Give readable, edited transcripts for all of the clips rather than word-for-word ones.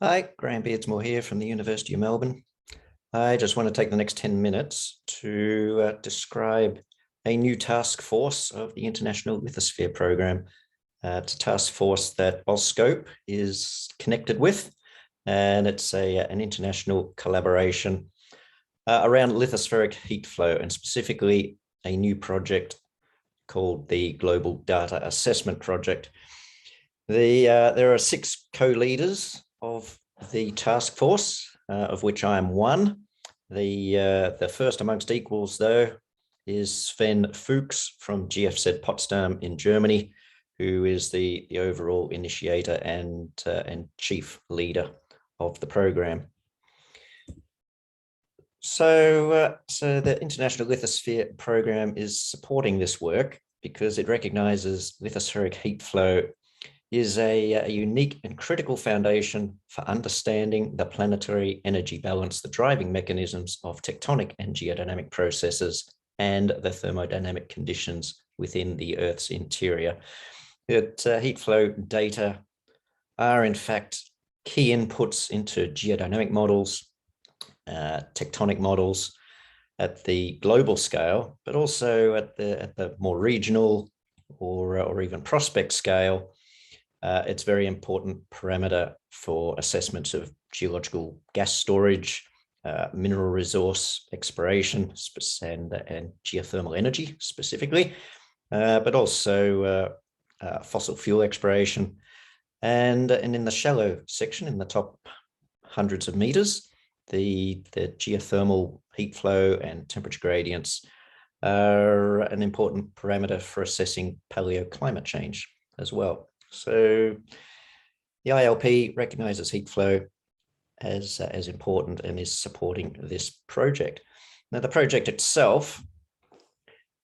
Hi, Graeme Beardsmore here from the University of Melbourne. I just want to take the next 10 minutes to describe a new task force of the International Lithosphere program. It's a task force that AuScope is connected with, and it's an international collaboration around lithospheric heat flow, and specifically a new project called the Global Data Assessment Project. There are 6 co-leaders of the task force, of which I am one. The first amongst equals, though, is Sven Fuchs from GFZ Potsdam in Germany, who is the overall initiator and chief leader of the program. So the International Lithosphere program is supporting this work because it recognizes lithospheric heat flow is a unique and critical foundation for understanding the planetary energy balance, the driving mechanisms of tectonic and geodynamic processes, and the thermodynamic conditions within the Earth's interior. Heat flow data are, in fact, key inputs into geodynamic models, tectonic models at the global scale, but also at the more regional or even prospect scale. It's a very important parameter for assessments of geological gas storage, mineral resource exploration, and geothermal energy specifically, but also fossil fuel exploration. And in the shallow section, in the top hundreds of meters, the geothermal heat flow and temperature gradients are an important parameter for assessing paleoclimate change as well. So the ILP recognizes heat flow as important and is supporting this project. Now, the project itself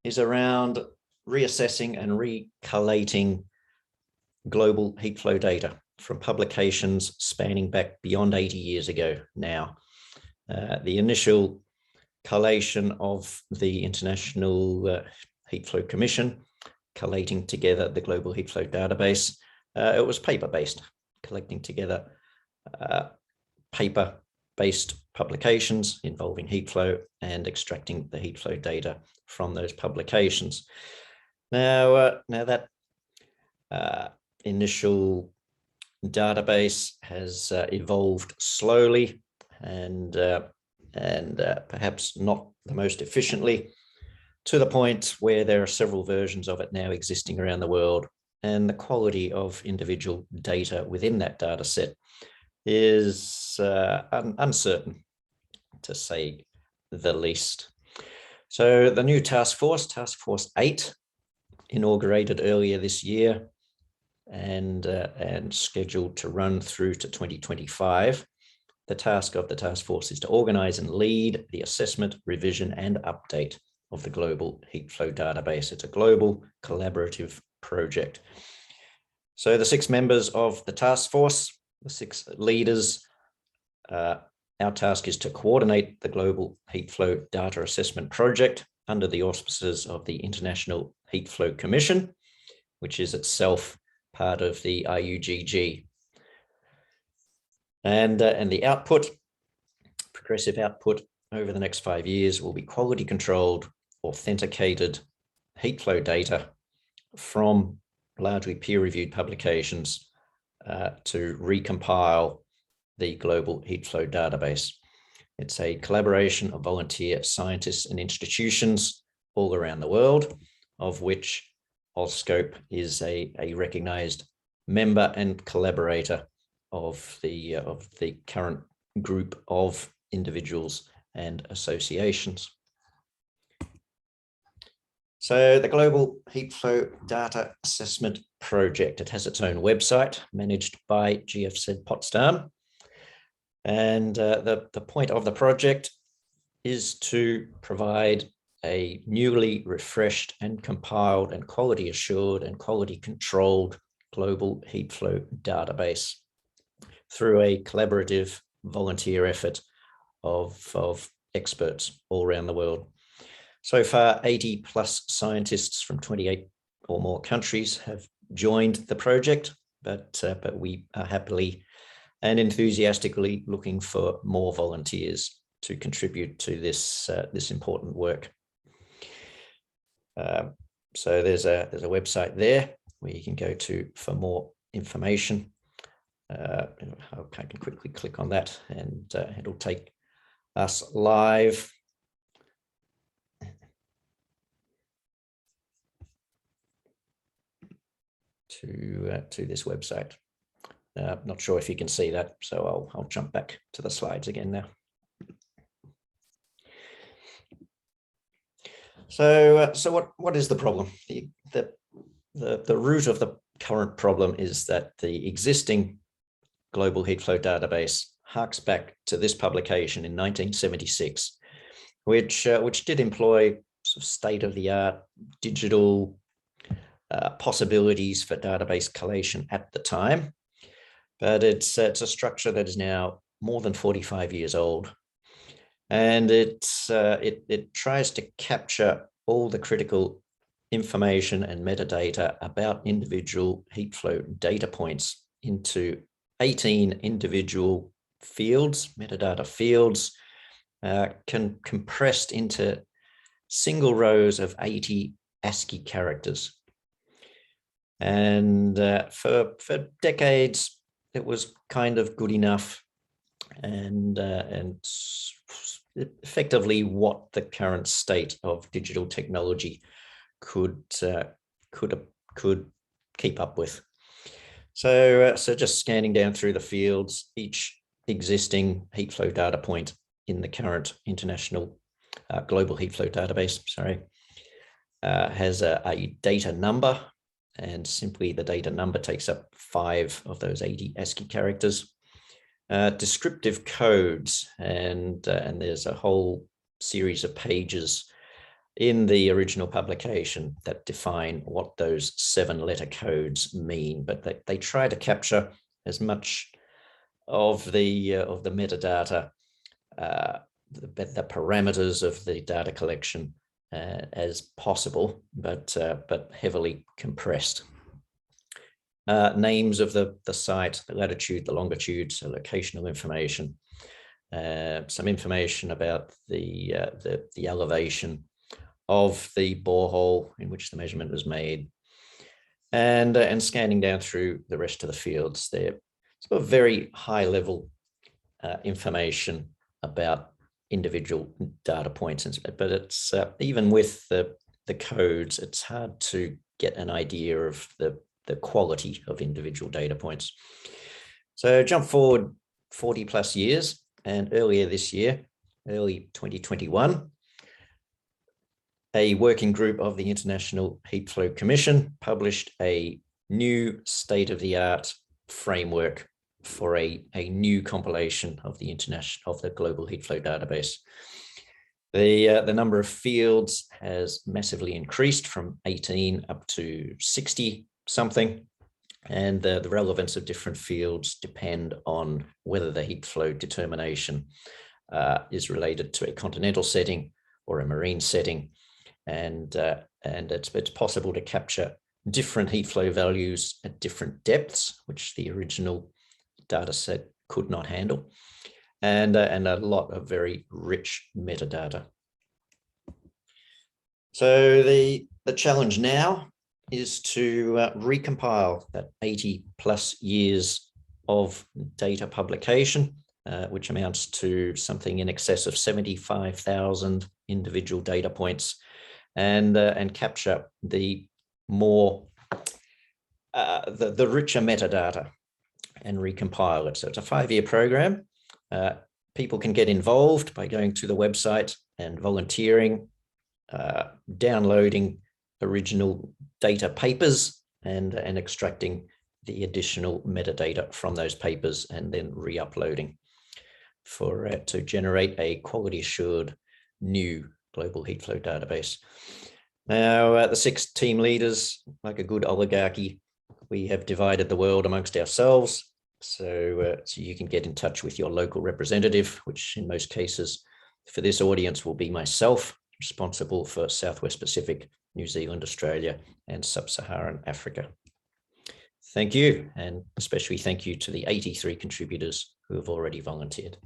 is around reassessing and recollating global heat flow data from publications spanning back beyond 80 years ago now. The initial collation of the International Heat Flow Commission, collating together the global heat flow database. It was paper-based, collecting together paper-based publications involving heat flow and extracting the heat flow data from those publications. Now that initial database has evolved slowly and perhaps not the most efficiently, to the point where there are several versions of it now existing around the world, and the quality of individual data within that data set is uncertain, to say the least. So the new task force, Task Force 8, inaugurated earlier this year and scheduled to run through to 2025. The task of the task force is to organize and lead the assessment, revision, and update of the global heat flow database. It's a global collaborative project. So the 6 members of the task force, the 6 leaders, our task is to coordinate the global heat flow data assessment project under the auspices of the International Heat Flow Commission, which is itself part of the IUGG. And the output, progressive output over the next 5 years, will be quality controlled, authenticated heat flow data from largely peer-reviewed publications to recompile the global heat flow database. It's a collaboration of volunteer scientists and institutions all around the world, of which AuScope is a recognized member and collaborator of the current group of individuals and associations. So the Global Heat Flow Data Assessment Project, it has its own website managed by GFZ Potsdam. And the point of the project is to provide a newly refreshed and compiled and quality assured and quality controlled global heat flow database through a collaborative volunteer effort of experts all around the world. So far, 80 plus scientists from 28 or more countries have joined the project, but we are happily and enthusiastically looking for more volunteers to contribute to this, this important work. So there's a website there where you can go to for more information. I can quickly click on that, and it'll take us live. To this website. Not sure if you can see that, so I'll jump back to the slides again now. So what is the problem? The root of the current problem is that the existing global heatflow database harks back to this publication in 1976, which did employ sort of state-of-the-art digital possibilities for database collation at the time, but it's a structure that is now more than 45 years old, and it tries to capture all the critical information and metadata about individual heatflow data points into 18 individual fields, metadata fields, compressed into single rows of 80 ASCII characters. And for decades, it was kind of good enough, and effectively what the current state of digital technology could keep up with. So just scanning down through the fields, each existing heatflow data point in the current international global heatflow database, has a data number. And simply the data number takes up 5 of those 80 ASCII characters. Descriptive codes, and there's a whole series of pages in the original publication that define what those 7-letter codes mean, but they try to capture as much of the metadata, the parameters of the data collection as possible, but heavily compressed. Names of the site, the latitude, the longitude, so locational information, some information about the elevation of the borehole in which the measurement was made, and scanning down through the rest of the fields. They're sort of very high level information about individual data points, but it's even with the codes, it's hard to get an idea of the quality of individual data points. So jump forward 40 plus years, and earlier this year, early 2021, a working group of the International Heatflow Commission published a new state-of-the-art framework for a new compilation of the global heatflow database. The number of fields has massively increased from 18 up to 60 something, and the relevance of different fields depend on whether the heatflow determination is related to a continental setting or a marine setting, and it's possible to capture different heatflow values at different depths, which the original data set could not handle, and a lot of very rich metadata. So the challenge now is to recompile that 80 plus years of data publication, which amounts to something in excess of 75,000 individual data points, and capture the more the richer metadata and recompile it. So it's a 5-year program. People can get involved by going to the website and volunteering, downloading original data papers, and extracting the additional metadata from those papers, and then re-uploading to generate a quality assured new global heatflow database. Now, the 6 team leaders, like a good oligarchy, we have divided the world amongst ourselves. So you can get in touch with your local representative, which in most cases for this audience will be myself, responsible for Southwest Pacific, New Zealand, Australia, and Sub-Saharan Africa. Thank you, and especially thank you to the 83 contributors who have already volunteered.